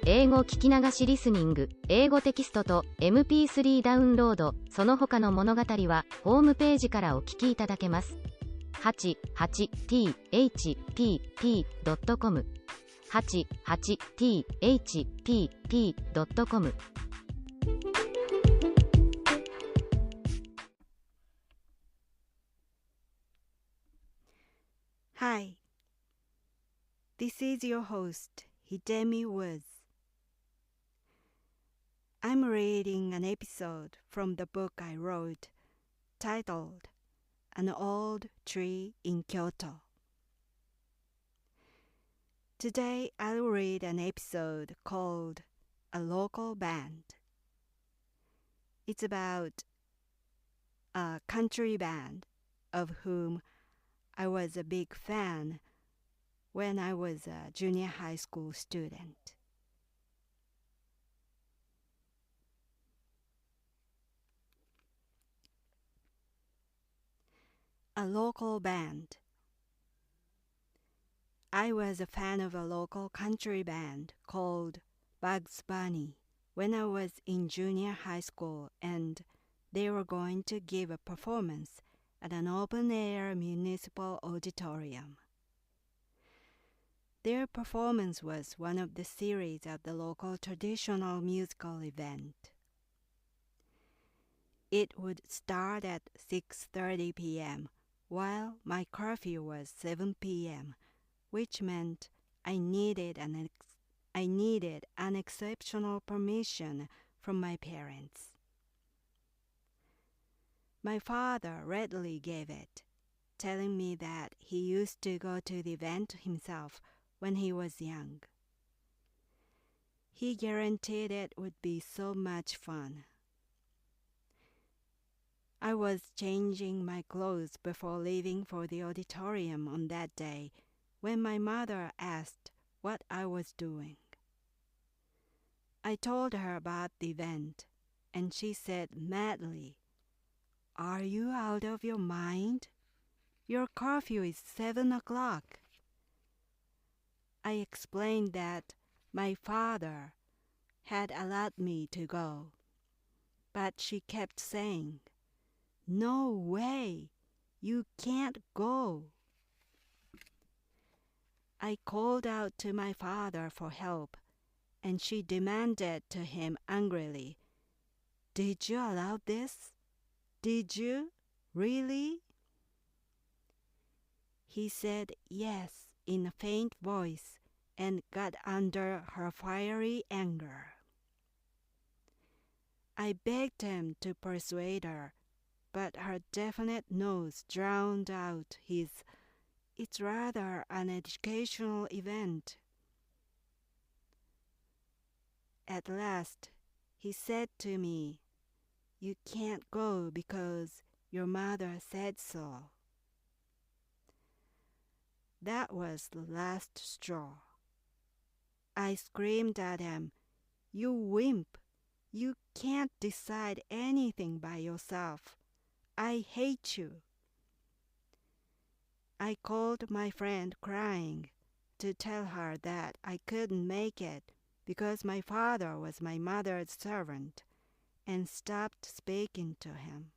英語聞き流しリスニング、英語テキストと MP3 ダウンロード、その他の物語はホームページからお聞きいただけます。88thpp.com 88thpp.com Hi, this is your host, Hidemi Woods. I'm reading an episode from the book I wrote, titled An Old Tree in Kyoto. Today I'll read an episode called A Local Band. It's about a country band of whom I was a big fan when I was a junior high school student. A local band. I was a fan of a local country band called Bugs Bunny when I was in junior high school, and they were going to give a performance at an open-air municipal auditorium. Their performance was one of the series of the local traditional musical event. It would start at 6:30 p.m., while my curfew was 7 p.m., which meant I needed an exceptional permission from my parents. My father readily gave it, telling me that he used to go to the event himself when he was young. He guaranteed it would be so much fun. I was changing my clothes before leaving for the auditorium on that day when my mother asked what I was doing. I told her about the event, and she said madly, "Are you out of your mind? Your curfew is 7 o'clock. I explained that my father had allowed me to go, but she kept saying, "No way, you can't go." I called out to my father for help, and she demanded to him angrily, "Did you allow this? Did you? Really?" He said yes in a faint voice and got under her fiery anger. I begged him to persuade her, but her definite no's drowned out his, "It's rather an educational event." At last, he said to me, "You can't go because your mother said so." That was the last straw. I screamed at him, "You wimp! You can't decide anything by yourself. I hate you." I called my friend crying to tell her that I couldn't make it because my father was my mother's servant, and stopped speaking to him.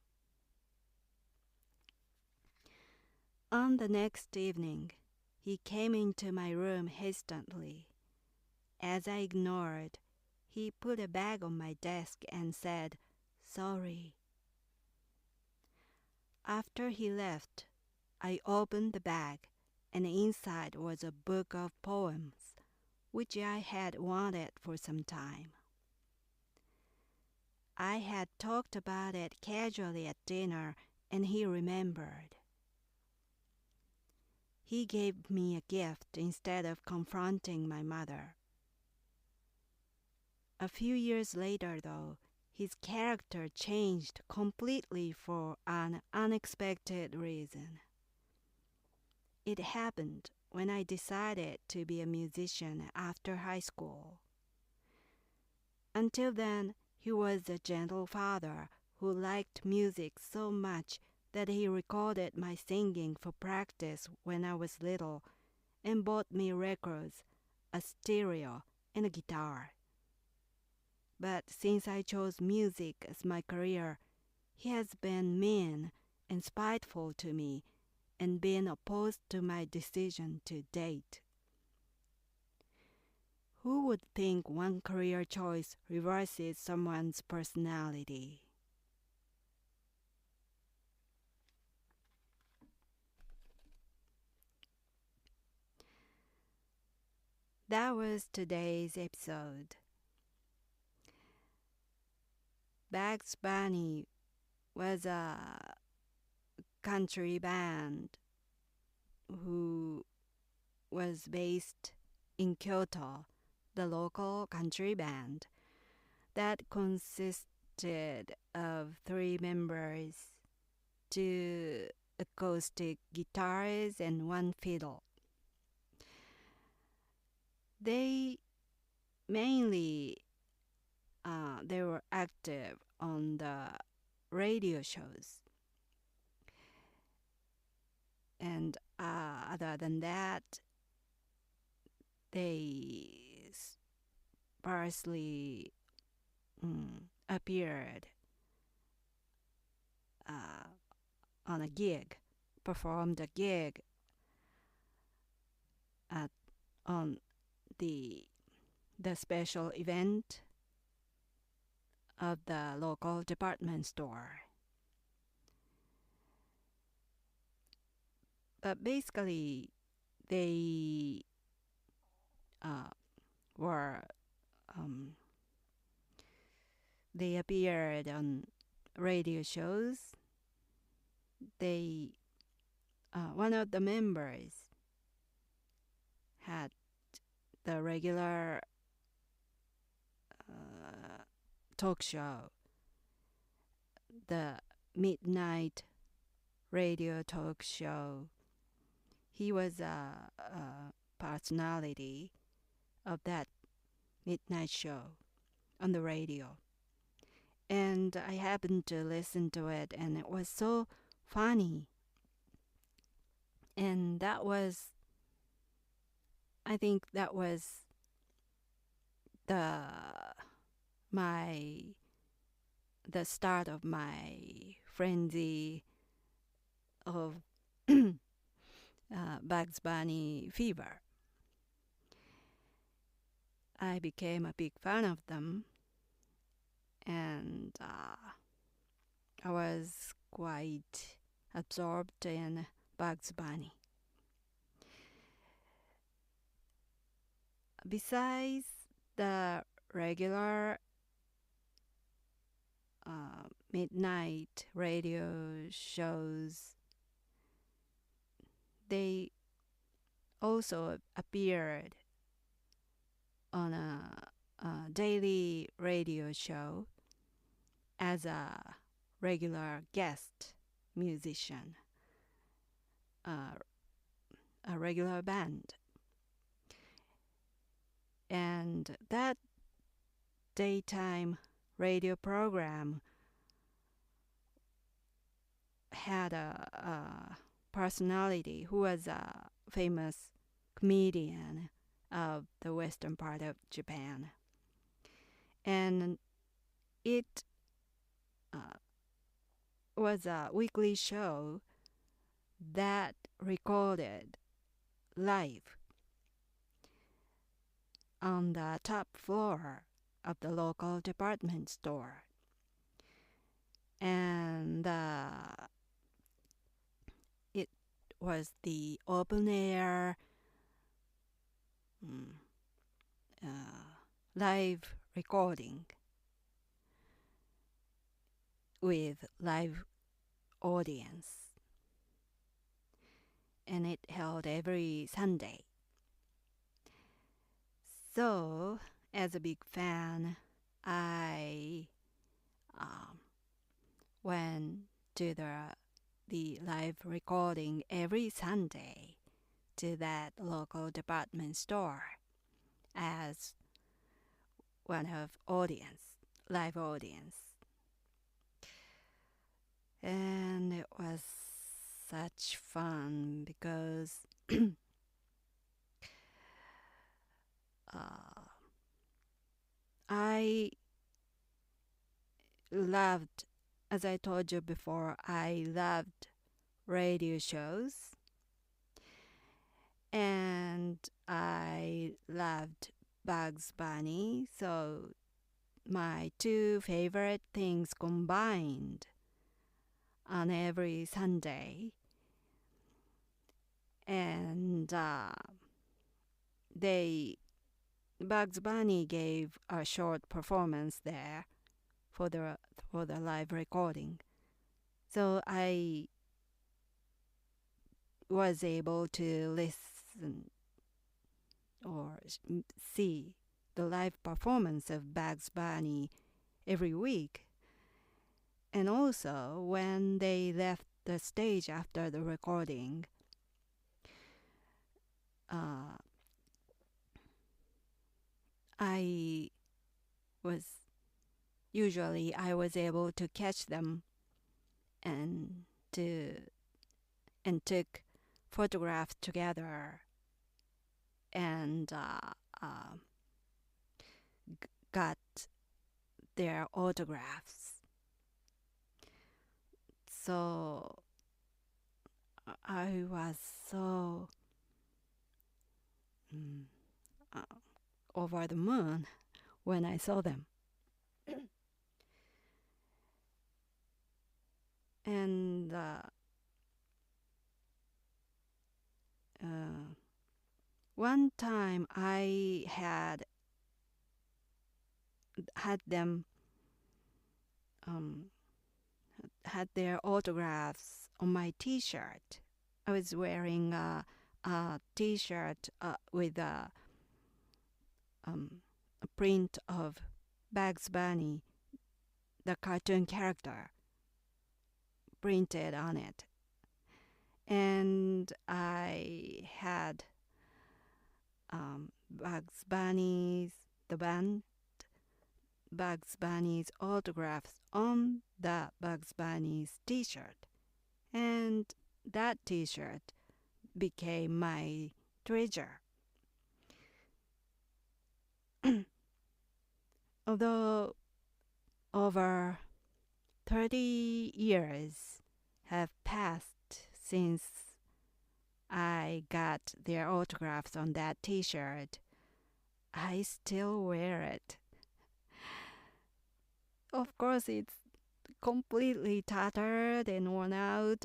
On the next evening, he came into my room hastily. As I ignored, he put a bag on my desk and said, "Sorry." After he left, I opened the bag, and inside was a book of poems, which I had wanted for some time. I had talked about it casually at dinner, and he remembered. He gave me a gift instead of confronting my mother. A few years later, though, his character changed completely for an unexpected reason. It happened when I decided to be a musician after high school. Until then, he was a gentle father who liked music so much that he recorded my singing for practice when I was little and bought me records, a stereo, and a guitar, but since I chose music as my career, he has been mean and spiteful to me and been opposed to my decision to date. Who would think one career choice reverses someone's personality? That was today's episode. Bugs Bunny was a country band who was based in Kyoto, the local country band that consisted of 3 members, 2 acoustic guitars and 1 fiddle. They mainly they were active on the radio shows, and other than that, they sparsely appeared on a gig, performed a gig on the special event of the local department store. But basically, they they appeared on radio shows. They one of the members had the regular talk show, the midnight radio talk show. He was a personality of that midnight show on the radio. And I happened to listen to it, and it was so funny. And I think that was the start of my frenzy of Bugs Bunny fever. I became a big fan of them, and I was quite absorbed in Bugs Bunny. Besides the regular midnight radio shows, they also appeared on a daily radio show as a regular guest musician, a regular band. And that daytime radio program had a personality who was a famous comedian of the western part of Japan. And it was a weekly show that recorded live on the top floor of the local department store. And it was the open air live recording with live audience. And it held every Sunday. So, as a big fan, I went to the live recording every Sunday to that local department store as one of live audience. And it was such fun because I loved, as I told you before, I loved radio shows. And I loved Bugs Bunny, so my two favorite things combined on every Sunday. And Bugs Bunny gave a short performance there for the live recording. So I was able to listen or see the live performance of Bugs Bunny every week. And also, when they left the stage after the recording, I was able to catch them and took photographs together and got their autographs. So I was so over the moon when I saw them. And one time I had them had their autographs on my T-shirt. I was wearing a T-shirt with a print of Bugs Bunny, the cartoon character, printed on it. And I had Bugs Bunny's autographs on the Bugs Bunny's T-shirt. And that T-shirt became my treasure. Although over 30 years have passed since I got their autographs on that T-shirt, I still wear it. Of course, it's completely tattered and worn out,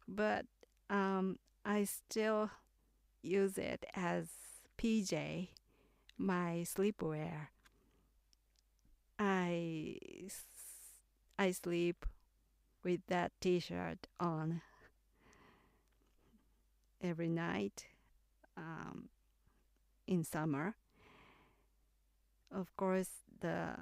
but I still use it as PJ, my sleepwear. I sleep with that T-shirt on every night in summer. Of course, the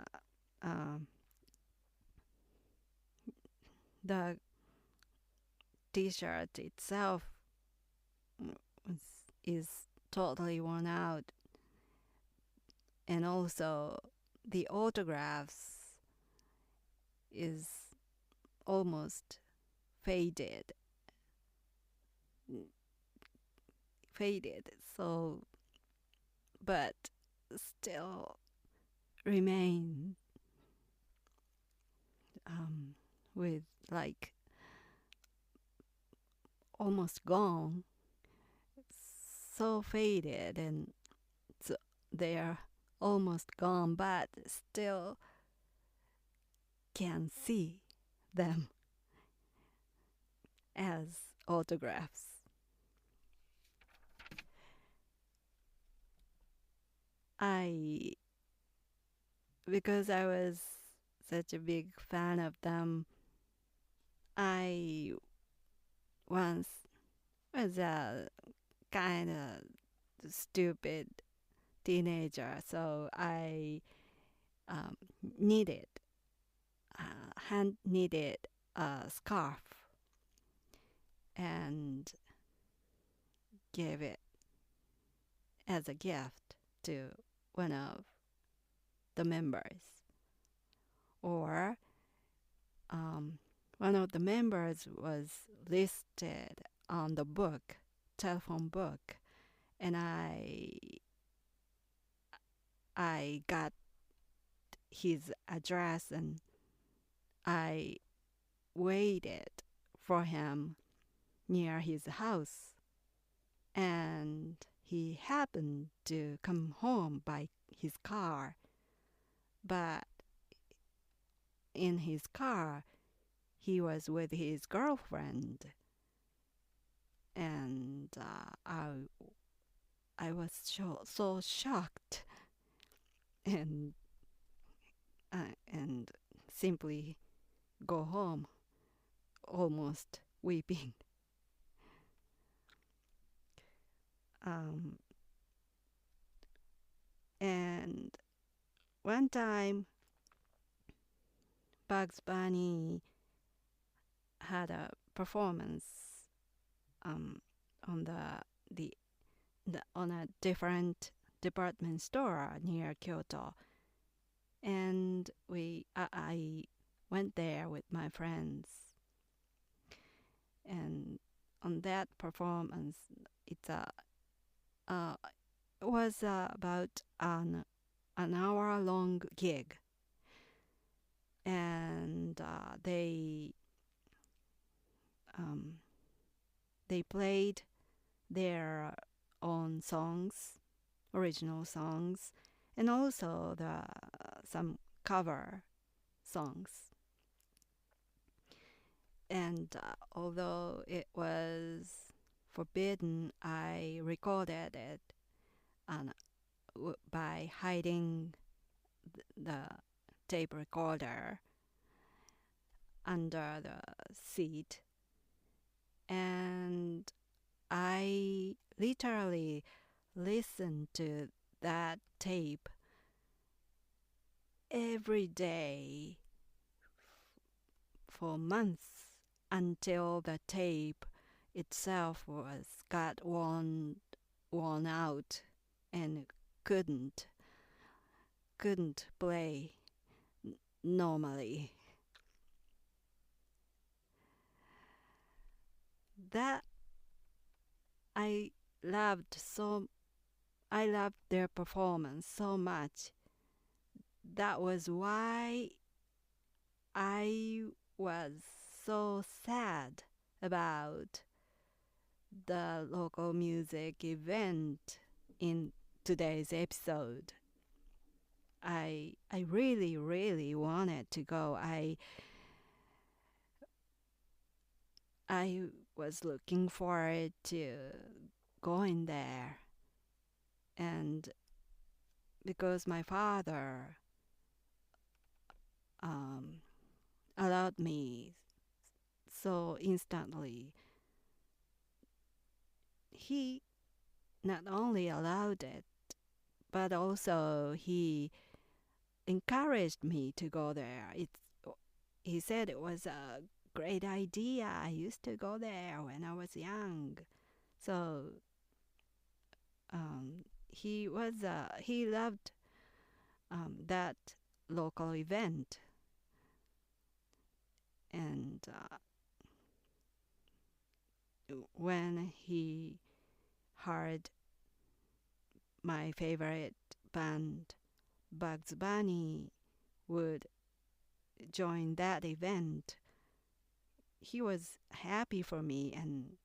T-shirt itself is totally worn out, and also the autographs is almost faded, so but still remain with like almost gone, so faded, and so they're almost gone, but still can see them as autographs. Because I was such a big fan of them, I once was a kind of stupid teenager, so I hand knitted a scarf and gave it as a gift to one of the members. Or one of the members was listed on the telephone book, and I got his address, and I waited for him near his house, and he happened to come home by his car. But in his car, he was with his girlfriend, and I was so shocked, and simply go home, almost weeping. And one time, Bugs Bunny had a performance on on a different department store near Kyoto, and I went there with my friends. And on that performance, it was about an hour-long gig, and they played their own songs, original songs, and also some cover songs. And although it was forbidden, I recorded it by hiding the tape recorder under the seat. And I literally listened to that tape every day for months, until the tape itself got worn out and couldn't play normally. That I loved their performance so much. That was why I was so sad about the local music event in today's episode. I really, really wanted to go. I was looking forward to going there, and because my father allowed me so instantly, he not only allowed it, but also he encouraged me to go there. He said it was a great idea. I used to go there when I was young. So he loved that local event. And when he heard my favorite band, Bugs Bunny, would join that event, he was happy for me and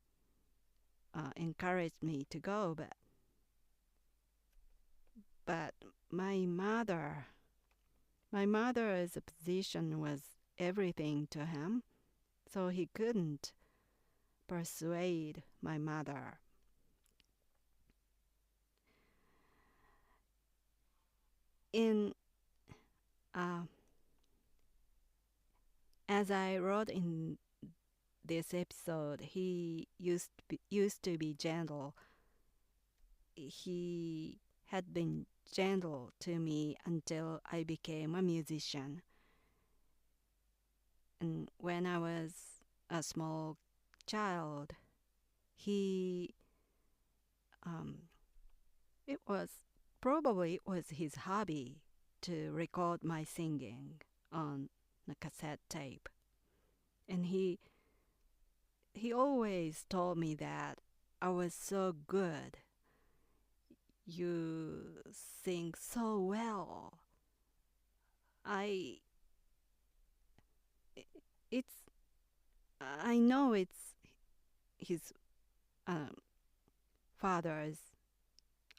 encouraged me to go. But my mother's position was everything to him, so he couldn't persuade my mother. As I wrote in this episode, he used to be gentle. He had been gentle to me until I became a musician. And when I was a small child, it was his hobby to record my singing on a cassette tape. And he always told me that I was so good. You sing so well. I it's I know it's his father's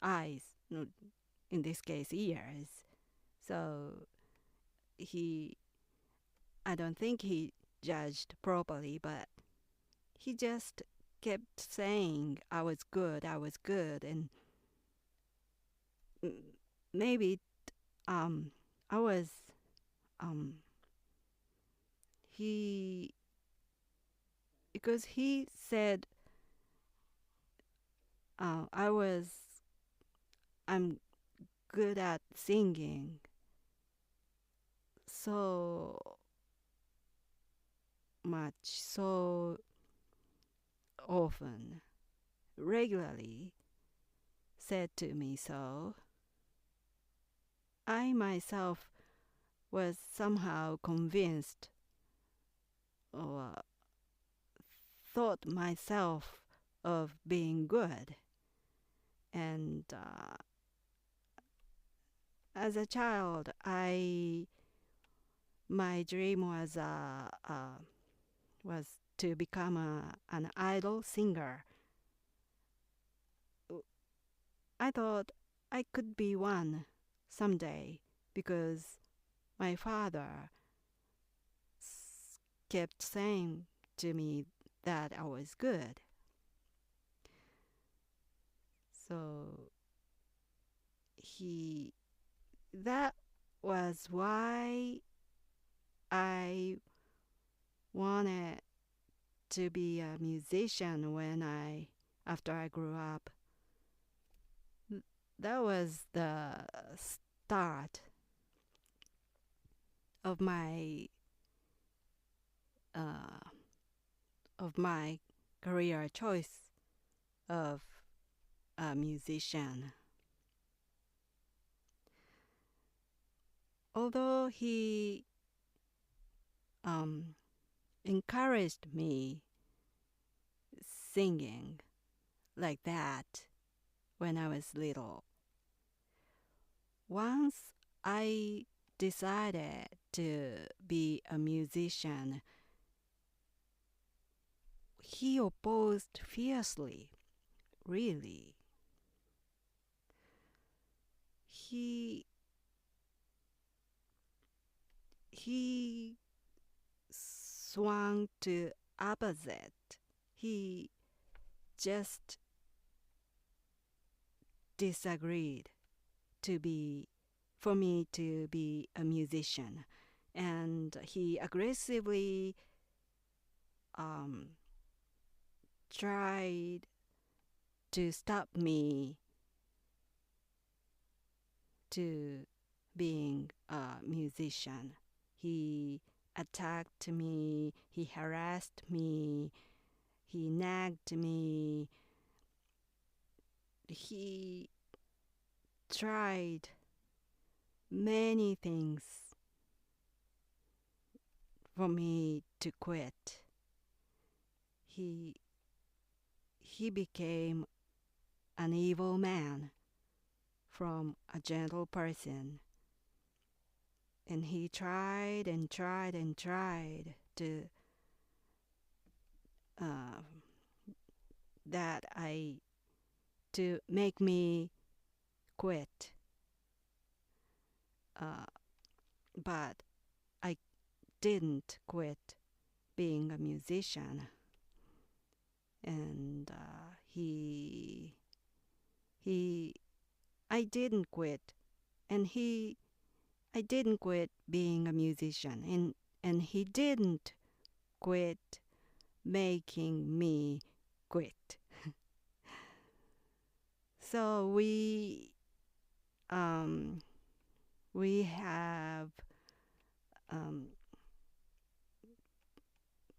eyes, no, in this case ears. So I don't think he judged properly, but he just kept saying I was good, and maybe I was he because he said I'm good at singing so much, so often, regularly said to me so. I myself was somehow convinced or thought myself of being good. And as a child, my dream was to become an idol singer. I thought I could be one someday because my father kept saying to me that I was good. So that was why I wanted to be a musician after I grew up. That was the start of my career choice of a musician. Although he encouraged me singing like that when I was little, once I decided to be a musician, he opposed fiercely, really. He swung to opposite. He just disagreed for me to be a musician, and he aggressively tried to stop me to being a musician. He attacked me, he harassed me, he nagged me. He tried many things for me to quit. He became an evil man from a gentle person. And he tried and tried and tried to to make me quit. But I didn't quit being a musician. And I didn't quit. And I didn't quit being a musician. And he didn't quit making me quit. So we have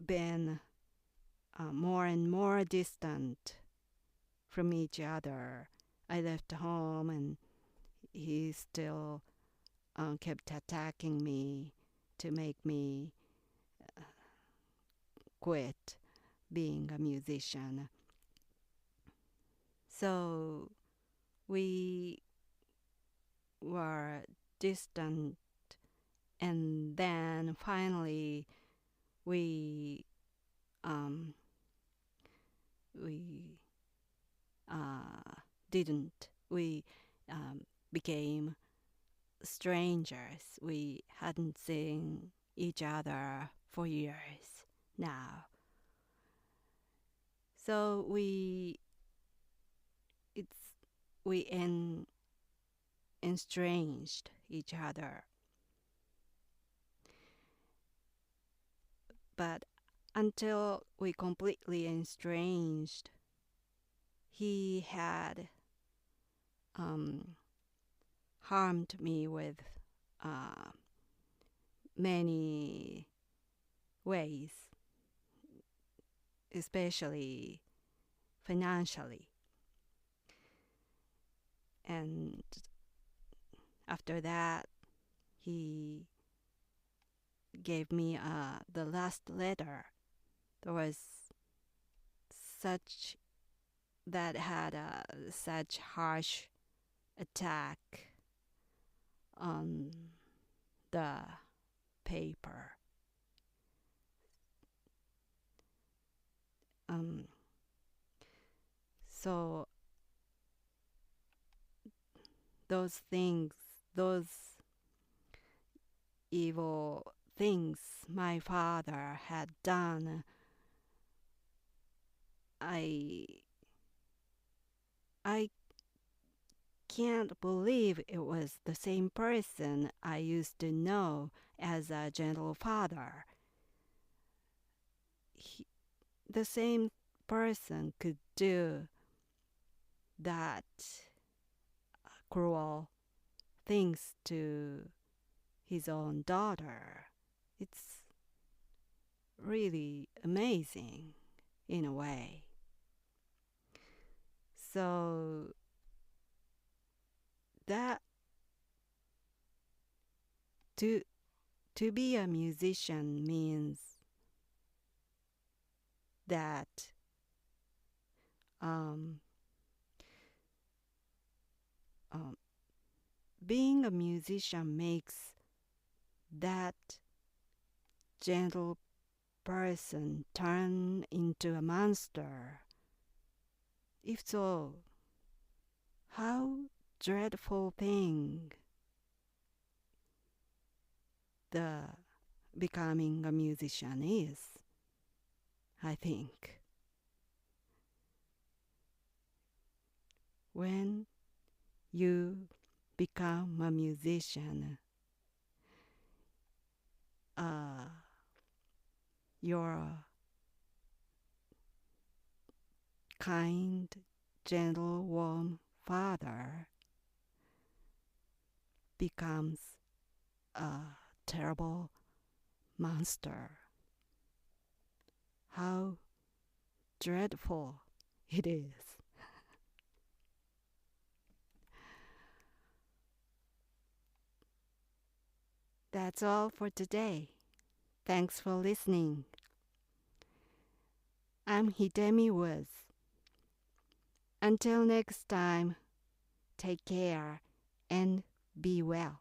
been more and more distant from each other. I left home and he still kept attacking me to make me quit being a musician. So we were distant And then finally we became strangers. We hadn't seen each other for years now. So we estranged each other. But until we completely estranged, he had harmed me with many ways, especially financially. And after that, he gave me the last letter that had such harsh attack on the paper. So those evil things my father had done, I can't believe it was the same person I used to know as a gentle father. The same person could do that cruel things to his own daughter. It's really amazing in a way. So that to be a musician means that being a musician makes that gentle person turn into a monster. If so, how dreadful thing the becoming a musician is, I think. When you become a musician, your kind, gentle, warm father becomes a terrible monster. How dreadful it is. That's all for today. Thanks for listening. I'm Hidemi Woods. Until next time, take care and be well.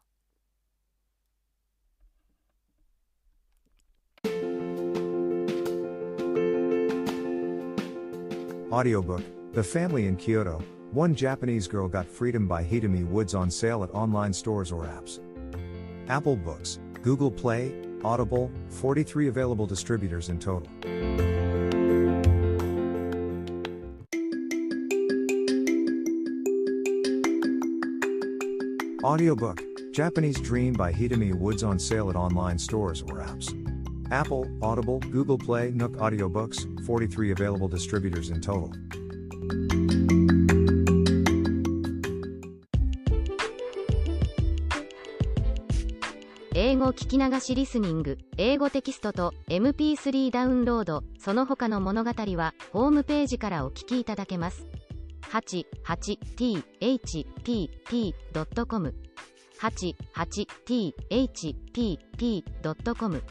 Audiobook, The Family in Kyoto, One Japanese Girl Got Freedom by Hidemi Woods on sale at online stores or apps. Apple Books, Google Play, Audible, 43 available distributors in total. Audiobook, Japanese Dream by Hidemi Woods on sale at online stores or apps. Apple, Audible, Google Play, Nook Audiobooks, 43 available distributors in total.英語聞き流しリスニング、英語テキストと MP3 ダウンロード、その他の物語はホームページからお聞きいただけます。88thpp.com 88thpp.com